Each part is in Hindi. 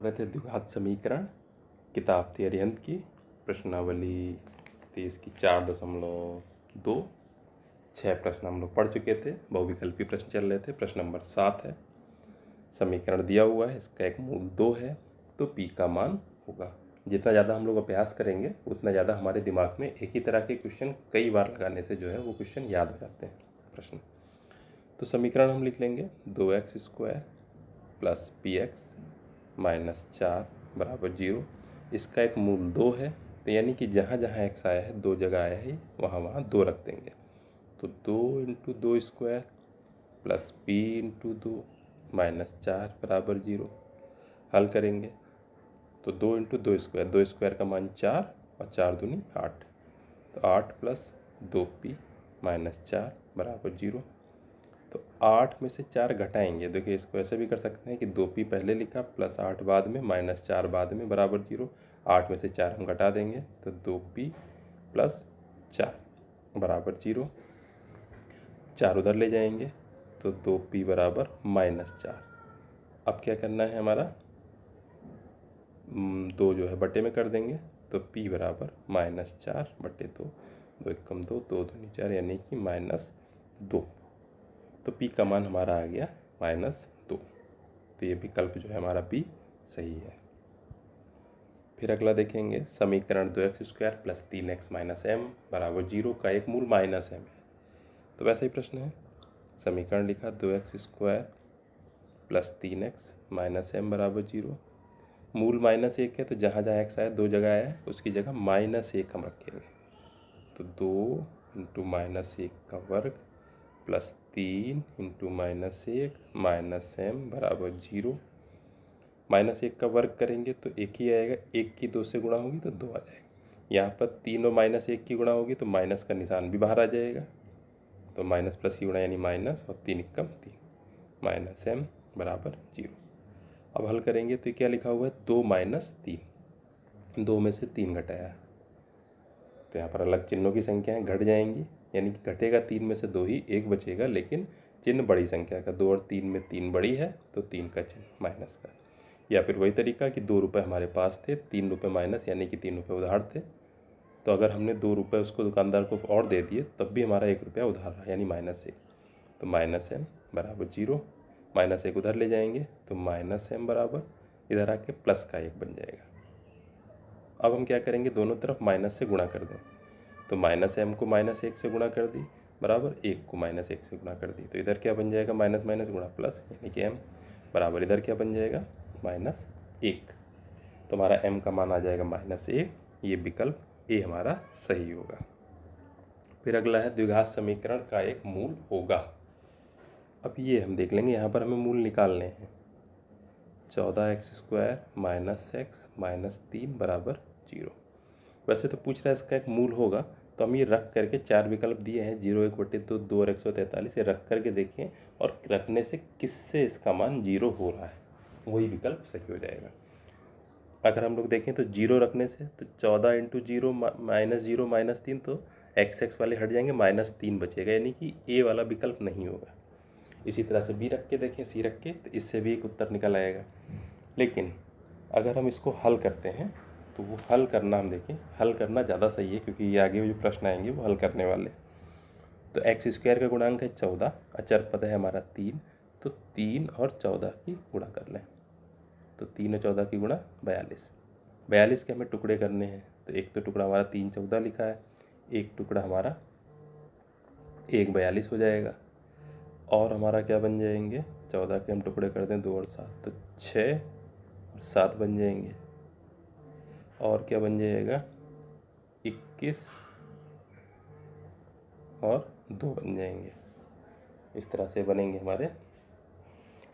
रहे थे द्विघात समीकरण किताब थी अरिहंत की, प्रश्नावली थी इसकी 4.2। 6 प्रश्न हम लोग पढ़ चुके थे, बहुविकल्पी प्रश्न चल रहे थे। प्रश्न नंबर 7 है, समीकरण दिया हुआ है, इसका एक मूल 2 है, तो पी का मान होगा। जितना ज़्यादा हम लोग अभ्यास करेंगे उतना ज़्यादा हमारे दिमाग में एक ही तरह के क्वेश्चन कई बार लगाने से जो है वो क्वेश्चन याद हो जाते हैं प्रश्न। तो समीकरण हम लिख लेंगे 2x² प्लस px माइनस 4 बराबर 0। इसका एक मूल 2 है, तो यानी कि जहाँ जहाँ x आया है 2 जगह आया है वहाँ वहाँ 2 रख देंगे। तो 2 × 2² प्लस p × 2 माइनस 4 बराबर 0। हल करेंगे तो 2 × 2², 2² का मान 4 और 4 दूनी 8, तो 8 प्लस 2p माइनस 4 बराबर 0। तो 8 में से 4 घटाएंगे, देखिए इसको ऐसे भी कर सकते हैं कि 2p पहले लिखा प्लस 8 बाद में माइनस 4 बाद में बराबर 0। 8 में से 4 हम घटा देंगे तो 2p प्लस 4 बराबर 0। 4 उधर ले जाएंगे तो 2p बराबर माइनस 4। अब क्या करना है हमारा, 2 जो है बटे में कर देंगे, तो p बराबर माइनस 4 बटे 2, 2 एकम 2, 2 दूनी 4 यानी कि माइनस 2। तो p का मान हमारा आ गया माइनस 2। तो ये विकल्प जो है हमारा p सही है। फिर अगला देखेंगे, समीकरण 2x² plus 3x minus m बराबर 0 का एक मूल माइनस m है। तो वैसे ही प्रश्न है, समीकरण लिखा 2x² plus 3x minus m बराबर 0। मूल माइनस 1 है, तो जहाँ जहाँ x आया 2 जगह आया है उसकी जगह माइनस 1 हम रखेंगे। तो 2 × माइनस 1 का वर्ग प्लस 3 × माइनस 1 माइनस m बराबर 0। माइनस 1 का वर्ग करेंगे तो 1 ही आएगा, 1 की 2 से गुणा होगी तो 2 आ जाएगा। यहाँ पर 3 और माइनस 1 की गुणा होगी तो माइनस का निशान भी बाहर आ जाएगा, तो माइनस प्लस की गुणा यानी माइनस, और 3 एकम 3 माइनस m बराबर 0। अब हल करेंगे तो क्या लिखा हुआ है, 2 माइनस 3, 2 में से 3 घटाया, तो यहाँ पर अलग चिन्हों की संख्याएं घट जाएंगी, यानी कि घटेगा 3 में से 2 ही, 1 बचेगा, लेकिन चिन्ह बड़ी संख्या का, 2 और 3 में 3 बड़ी है तो 3 का चिन्ह माइनस का। या फिर वही तरीका कि 2 रुपये हमारे पास थे, 3 रुपये माइनस यानी कि 3 रुपये उधार थे, तो अगर हमने 2 रुपये उसको दुकानदार को और दे दिए तब भी हमारा 1 रुपया उधार रहा, यानी माइनस 1। तो माइनस m बराबर 0, माइनस 1 उधर ले जाएंगे तो माइनस m बराबर इधर आके प्लस का 1 बन जाएगा। अब हम क्या करेंगे, दोनों तरफ माइनस से गुणा कर दें, तो माइनस m को माइनस 1 से गुणा कर दी बराबर 1 को माइनस 1 से गुणा कर दी, तो इधर क्या बन जाएगा, माइनस माइनस गुणा प्लस, यानी कि m बराबर इधर क्या बन जाएगा, माइनस 1। तो हमारा m का मान आ जाएगा माइनस 1। ये विकल्प ए हमारा सही होगा। फिर अगला है, द्विघात समीकरण का एक मूल होगा। अब ये हम देख लेंगे, यहाँ पर हमें मूल निकालने हैं। 14x² माइनस x माइनस 3 बराबर 0। वैसे तो पूछ रहा है इसका एक मूल होगा, तो हम ये रख करके 4 विकल्प दिए हैं, 0, 1/2, 2 और 143, ये रख करके देखें, और रखने से किससे इसका मान 0 हो रहा है, वही विकल्प सही हो जाएगा। अगर हम लोग देखें तो 0 रखने से, तो 14 × 0 माइनस 0 माइनस 3, तो x वाले हट जाएंगे, माइनस 3 बचेगा, यानी कि ए वाला विकल्प नहीं होगा। इसी तरह से बी रख के देखें, सी रख के, तो इससे भी एक उत्तर निकल आएगा। लेकिन अगर हम इसको हल करते हैं तो वो हल करना, हम देखें हल करना ज़्यादा सही है, क्योंकि ये आगे जो प्रश्न आएंगे वो हल करने वाले। तो x² का गुणांक है 14, अचर पद है हमारा 3, तो 3 और 14 की गुणा कर लें, तो 3 और 14 की गुणा 42। 42 के हमें टुकड़े करने हैं, तो एक तो टुकड़ा हमारा 3 14 लिखा है, एक टुकड़ा हमारा 1 42 हो जाएगा, और हमारा क्या बन जाएंगे, 14 के हम टुकड़े कर दें 2 और 7, तो 6 और 7 बन जाएंगे, और क्या बन जाएगा 21 और 2 बन जाएंगे। इस तरह से बनेंगे हमारे।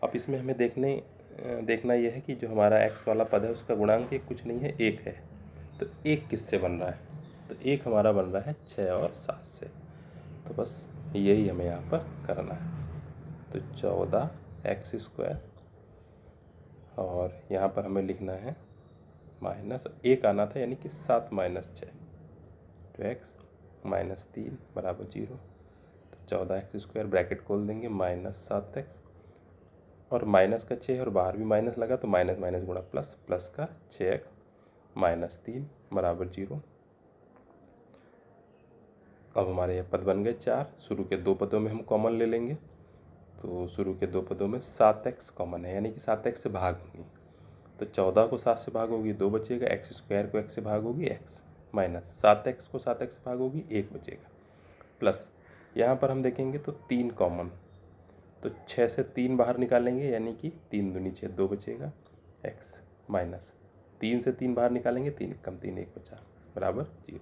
अब इसमें हमें देखना यह है कि जो हमारा x वाला पद है उसका गुणांक एक कुछ नहीं है, 1 है, तो 1 किससे बन रहा है, तो 1 हमारा बन रहा है 6 और 7 से। तो बस यही हमें यहाँ पर करना है। तो 14x², और यहाँ पर हमें लिखना है माइनस 1 आना था, यानी कि 7 माइनस 6, तो x माइनस 3 बराबर 0। तो 14x² ब्रैकेट खोल देंगे, माइनस 7x और माइनस का 6 और बाहर भी माइनस लगा तो माइनस माइनस गुणा प्लस, प्लस का 6x -3 बराबर 0। अब हमारे ये पद बन गए 4। शुरू के दो पदों में हम कॉमन ले लेंगे, तो शुरू के दो पदों में 7x कॉमन है, यानी कि 7x से भाग होगी, तो 14 को 7 से भागोगी 2 बचेगा, x स्क्वायर को x से भागोगी x, माइनस 7x को 7x से भागोगी 1 बचेगा, प्लस यहाँ पर हम देखेंगे तो 3 कॉमन, तो 6 से 3 बाहर निकालेंगे, यानी कि 3 दूनी 6 2 बचेगा x, माइनस 3 से 3 बाहर निकालेंगे 3 कम 3 1 बचा बराबर 0।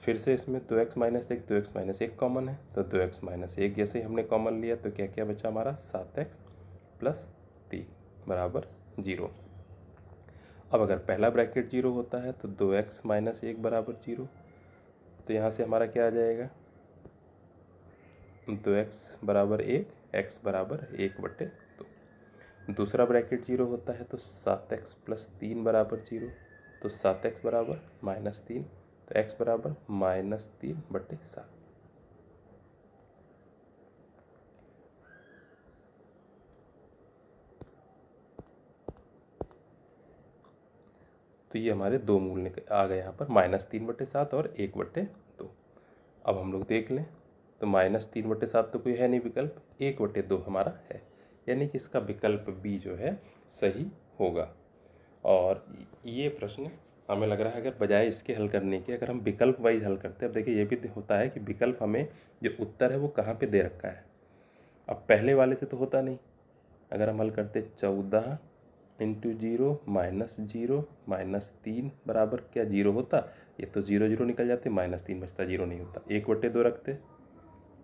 फिर से इसमें 2x -1 2x -1 कॉमन है, तो 2x -1 जैसे ही हमने कॉमन लिया तो क्या क्या बचा हमारा 7x + 3 बराबर 0। अब अगर पहला ब्रैकेट 0 होता है तो 2x -1 बराबर 0, तो यहाँ से हमारा क्या आ जाएगा 2x बराबर 1, x बराबर 1/2। दूसरा ब्रैकेट 0 होता है तो 7x + 3 बराबर 0, तो 7x बराबर -3, तो x बराबर -3/7। तो ये हमारे दो मूल आ गए यहाँ पर -3/7 और 1/2। अब हम लोग देख लें तो -3/7 तो कोई है नहीं विकल्प, 1/2 हमारा है, यानी कि इसका विकल्प बी जो है सही होगा। और ये प्रश्न हमें लग रहा है अगर बजाय इसके हल करने के अगर हम विकल्प वाइज हल करते हैं, अब देखिए ये भी होता है कि विकल्प हमें जो उत्तर है वो कहाँ पे दे रखा है। अब पहले वाले से तो होता नहीं, अगर हम हल करते 14 × 0 -0 -3 बराबर क्या 0 होता, ये तो 0 0 निकल जाते, -3 बचता 0 नहीं होता, 1/2 रखते,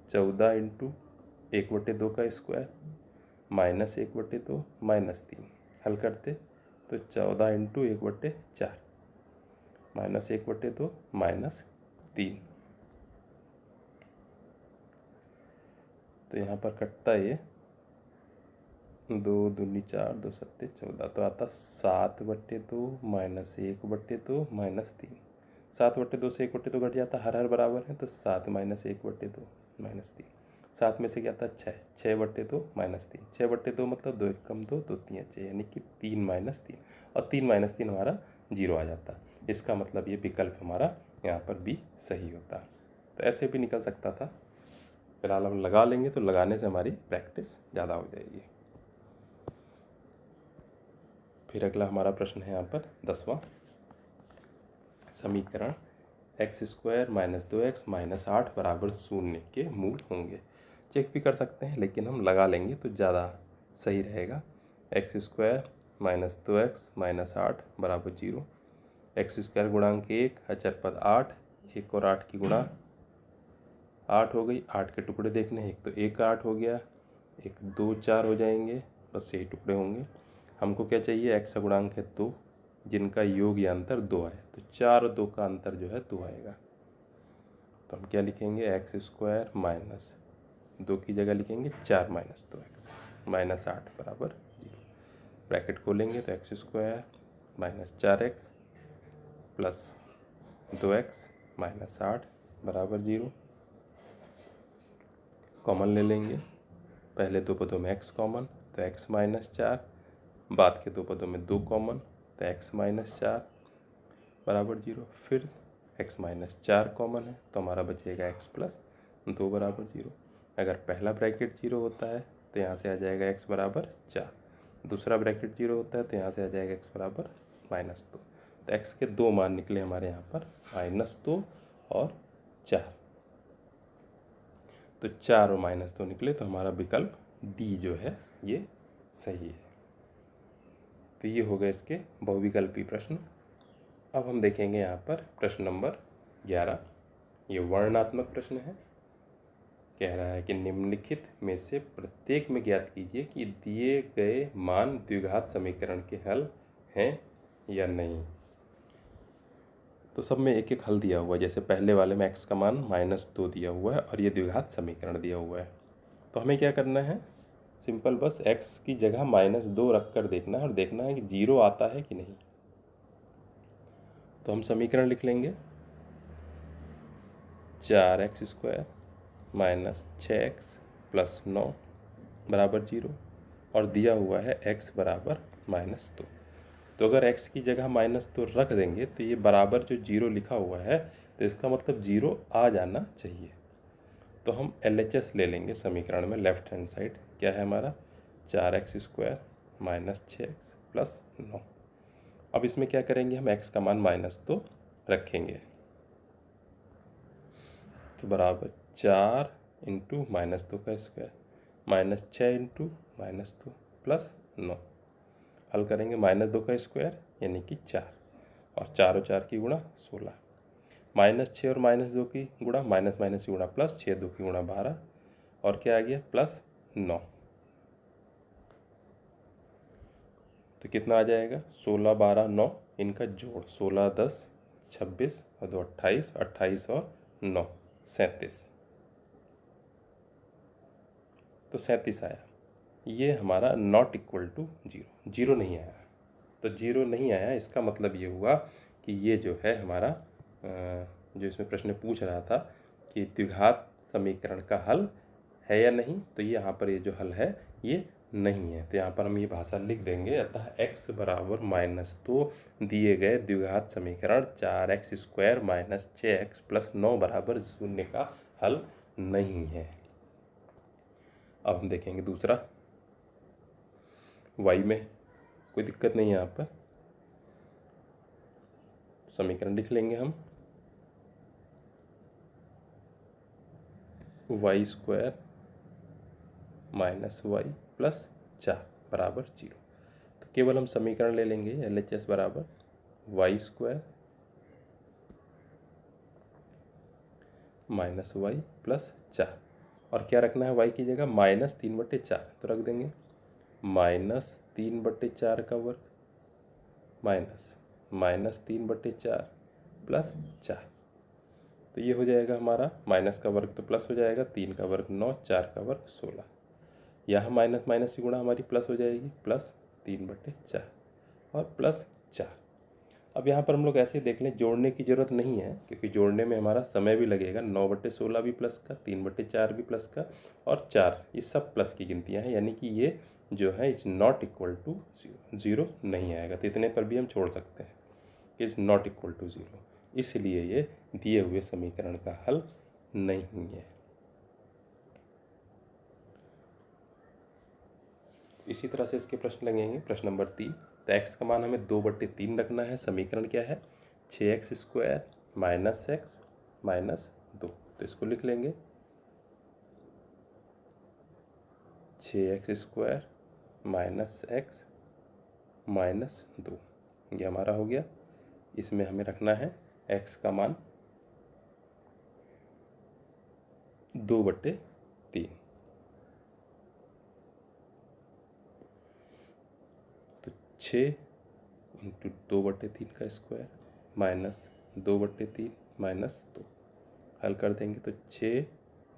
14 × 1/2 का स्क्वायर -1/2 -3 हल करते तो 14 × 1/4 -1/2 -3, तो यहाँ पर कटता ये 2 दूनी 4 2 सत्ते 14, तो आता 7/2 -1/2 -3। 7/2 से 1/2 घट जाता, हर बराबर है, तो 7 -1/2 -3। 7 में से क्या आता 6, 6/2 -3, 6/2 मतलब 2 1 2 2 3 6, यानी कि 3 -3, और 3 -3 हमारा 0 आ जाता। इसका मतलब ये विकल्प हमारा यहाँ पर भी सही होता। तो ऐसे भी निकल सकता था, फिलहाल हम लगा लेंगे, तो लगाने से हमारी प्रैक्टिस ज़्यादा हो जाएगी। फिर अगला हमारा प्रश्न है यहाँ पर 10वां, समीकरण x² - 2x - 8 बराबर 0 के मूल होंगे। चेक भी कर सकते हैं, लेकिन हम लगा लेंगे तो ज़्यादा सही रहेगा। x² - 2x - 8 बराबर 0, x² गुणांक 1 अचर पद 8, 1 और 8 की गुणा 8 हो गई, 8 के टुकड़े देखने हैं, एक तो 1 का 8 हो गया, 1 2 4 हो जाएंगे, बस यही टुकड़े होंगे। हमको क्या चाहिए, x गुणांक है 2 जिनका योग या अंतर 2 है, तो 4 और 2 का अंतर जो है 2 आएगा, तो हम क्या लिखेंगे x² - 2 की जगह लिखेंगे 4 - 2x -8 बराबर 0। ब्रैकेट खोलेंगे तो x² - 4x प्लस 2x - 8 बराबर 0। कॉमन ले लेंगे, पहले दो पदों में x कॉमन, तो x -4, बाद के दो पदों में 2 कॉमन, तो x -4 बराबर 0। फिर x -4 कॉमन है, तो हमारा बचेगा x + 2 बराबर 0। अगर पहला ब्रैकेट 0 होता है तो यहाँ से आ जाएगा x बराबर 4, दूसरा ब्रैकेट 0 होता है तो यहाँ से आ जाएगा x बराबर -2। तो x के दो मान निकले हमारे यहाँ पर -2 और 4, तो 4 और -2 निकले, तो हमारा विकल्प डी जो है ये सही है। तो ये हो गए इसके बहुविकल्पी प्रश्न। अब हम देखेंगे यहाँ पर प्रश्न नंबर 11, ये वर्णनात्मक प्रश्न है। कह रहा है कि निम्नलिखित में से प्रत्येक में ज्ञात कीजिए कि दिए गए मान द्विघात समीकरण के हल हैं या नहीं। तो सब में एक एक हल दिया हुआ है, जैसे पहले वाले में x का मान -2 दिया हुआ है और ये द्विघात समीकरण दिया हुआ है। तो हमें क्या करना है, सिंपल बस x की जगह -2 रख कर देखना है और देखना है कि 0 आता है कि नहीं। तो हम समीकरण लिख लेंगे 4x² - 6x + 9 बराबर 0। और दिया हुआ है x बराबर -2। तो अगर x की जगह -2 रख देंगे तो ये बराबर जो 0 लिखा हुआ है तो इसका मतलब 0 आ जाना चाहिए। तो हम LHS ले लेंगे समीकरण में, लेफ्ट हैंड साइड क्या है हमारा 4x² - 6x + 9। अब इसमें क्या करेंगे हम, x का मान -2 रखेंगे तो बराबर 4 × -2 का स्क्वायर -6 × -2 + 9। हल करेंगे -2 का स्क्वायर यानी कि 4 और 4 और 4 की गुणा 16, -6 और -2 की गुणा माइनस माइनस की गुणा प्लस, 6 2 की गुणा 12 और क्या आ गया +9। तो कितना आ जाएगा 16 12 9 इनका जोड़ 16 10 26 और 2 28, 28 और 9 37। तो 37 आया। ये हमारा नॉट इक्वल टू 0, 0 नहीं आया। तो 0 नहीं आया इसका मतलब ये हुआ कि ये जो है हमारा जो इसमें प्रश्न पूछ रहा था कि द्विघात समीकरण का हल है या नहीं, तो ये यहाँ पर ये जो हल है ये नहीं है। तो यहाँ पर हम ये भाषा लिख देंगे, अतः x बराबर -2 दिए गए द्विघात समीकरण 4x² - 6x + 9 बराबर 0 का हल नहीं है। अब हम देखेंगे दूसरा, y में कोई दिक्कत नहीं है। यहाँ पर समीकरण लिख लेंगे हम, y² - y + 4 बराबर 0। तो केवल हम समीकरण ले लेंगे LHS बराबर y² - y + 4 और क्या रखना है y की जगह -3/4, तो रख देंगे -3/4 का वर्ग -3/4 + 4। तो ये हो जाएगा हमारा माइनस का वर्ग तो प्लस हो जाएगा, 3 का वर्ग 9, 4 का वर्ग 16। यहाँ माइनस माइनस की गुणा हमारी प्लस हो जाएगी, +3/4 और +4। अब यहाँ पर हम लोग ऐसे देख लें, जोड़ने की ज़रूरत नहीं है क्योंकि जोड़ने में हमारा समय भी लगेगा। 9/16 भी प्लस का, 3/4 भी प्लस का और 4, ये सब प्लस की गिनतियाँ हैं, यानी कि ये जो है इज नॉट इक्वल टू 0 नहीं आएगा। तो इतने पर भी हम छोड़ सकते हैं कि इज नॉट इक्वल टू 0, इसलिए ये दिए हुए समीकरण का हल नहीं है। इसी तरह से इसके प्रश्न लगेंगे। प्रश्न नंबर 3, तो x का मान हमें 2/3 रखना है। समीकरण क्या है 6x² - x - 2। तो इसको लिख लेंगे 6x² - x - 2, ये हमारा हो गया। इसमें हमें रखना है x का मान 2/3। तो 6 × 2/3 का स्क्वायर -2/3 -2 हल कर देंगे तो 6,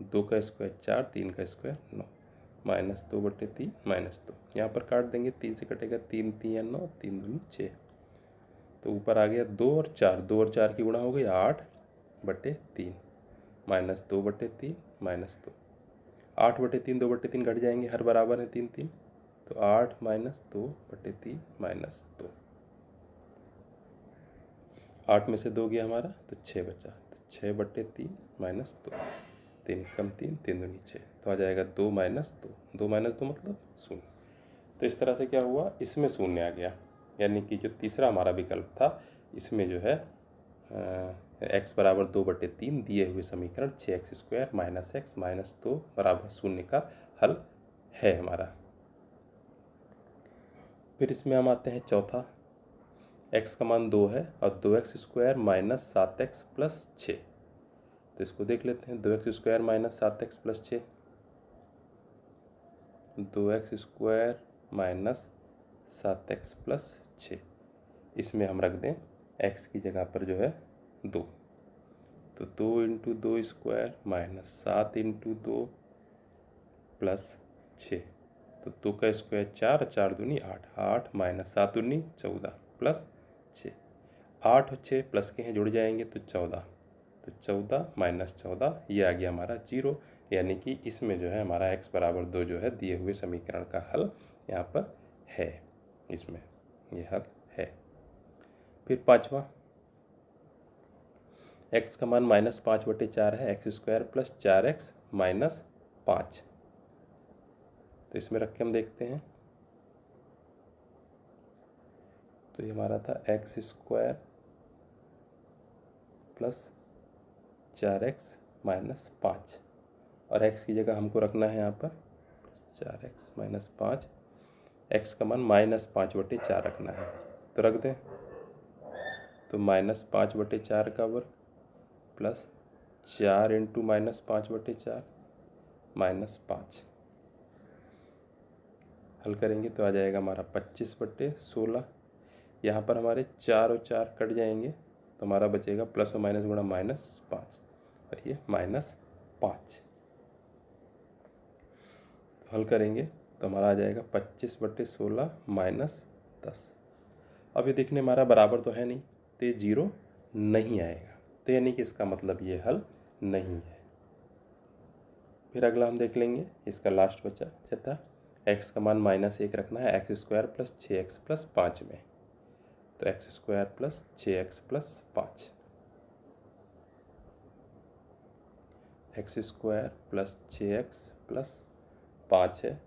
2 का स्क्वायर 4, 3 का स्क्वायर 9, -2/3 -2। यहाँ पर काट देंगे, 3 से कटेगा 3 3 9, 3 दूनी 6। तो ऊपर आ गया 2 और 4, 2 और 4 की गुणा हो गई 8/3 -2/3 -2। 8/3 2/3 घट जाएंगे, हर बराबर है 3 3, तो 8 - 2/3 -2। 8 में से 2 गया हमारा तो 6 बचा, तो 6/3 -2, 3 कम 3, 3 दूनी 6, तो आ जाएगा 2 - 2, 2 - 2 मतलब 0। तो इस तरह से क्या हुआ, इसमें 0 आ गया, यानी कि जो तीसरा हमारा विकल्प था इसमें जो है x बराबर 2/3 दिए हुए समीकरण 6x² - x - 2 बराबर 0 का हल है हमारा। फिर इसमें हम आते हैं चौथा, x का मान 2 है और 2x² - 7x + 6। तो इसको देख लेते हैं, 2x² - 7x + 6, 2x² - 7x + 6, इसमें हम रख दें x की जगह पर जो है 2, तो 2 × 2 स्क्वायर -7 × 2 + 6, तो 2 का स्क्वायर 4, 4 दूनी 8, 8 -7 दूनी 14 + 6, 8 और 6 प्लस के हैं, जुड़ जाएंगे तो 14, तो 14 - 14 ये आ गया हमारा 0, यानी कि इसमें जो है हमारा x बराबर 2 जो है दिए हुए समीकरण का हल यहाँ पर है, इसमें ये हल है। फिर पाँचवा, x का मान -5/4 है, x² + 4x - 5। तो इसमें रख के हम देखते हैं। तो ये हमारा था x² + 4x - 5, और x की जगह हमको रखना है यहाँ पर 4x - 5, x का मान -5/4 रखना है। तो रख दें, तो -5/4 का वर्ग प्लस 4 × -5/4 -5, हल करेंगे तो आ जाएगा हमारा 25/16। यहाँ पर हमारे 4 और 4 कट जाएंगे, तो हमारा बचेगा प्लस और माइनस गुणा -5, और ये -5। हल करेंगे तो हमारा आ जाएगा 25/16 -10। अब ये देखने हमारा बराबर तो है नहीं, तो ये 0 नहीं आएगा, तो यानी कि इसका मतलब ये हल नहीं है। फिर अगला हम देख लेंगे, इसका लास्ट बचा था x का मान -1 रखना है x² + 6x + 5 में। तो x² + 6x + 5, x² + 6x + 5 है।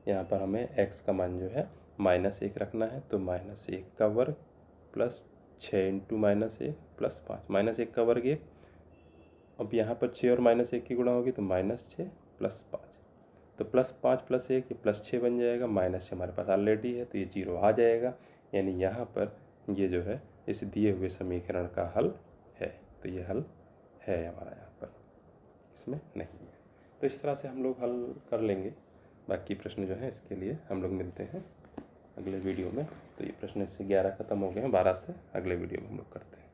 यहाँ पर हमें x का मान जो है -1 रखना है, तो -1 का वर्ग प्लस 6 × -1 + 5, -1 का वर्ग 1। अब यहाँ पर 6 और -1 की गुणा होगी तो -6 + 5, तो +5 + 1 ये +6 बन जाएगा, -6 हमारे पास ऑलरेडी है तो ये 0 आ जाएगा। यानी यहाँ पर ये जो है इस दिए हुए समीकरण का हल है, तो ये हल है हमारा, यहाँ पर इसमें नहीं है। तो इस तरह से हम लोग हल कर लेंगे। बाकी प्रश्न जो है इसके लिए हम लोग मिलते हैं अगले वीडियो में। तो ये प्रश्न से 11 ख़त्म हो गए हैं, 12 से अगले वीडियो में हम लोग करते हैं।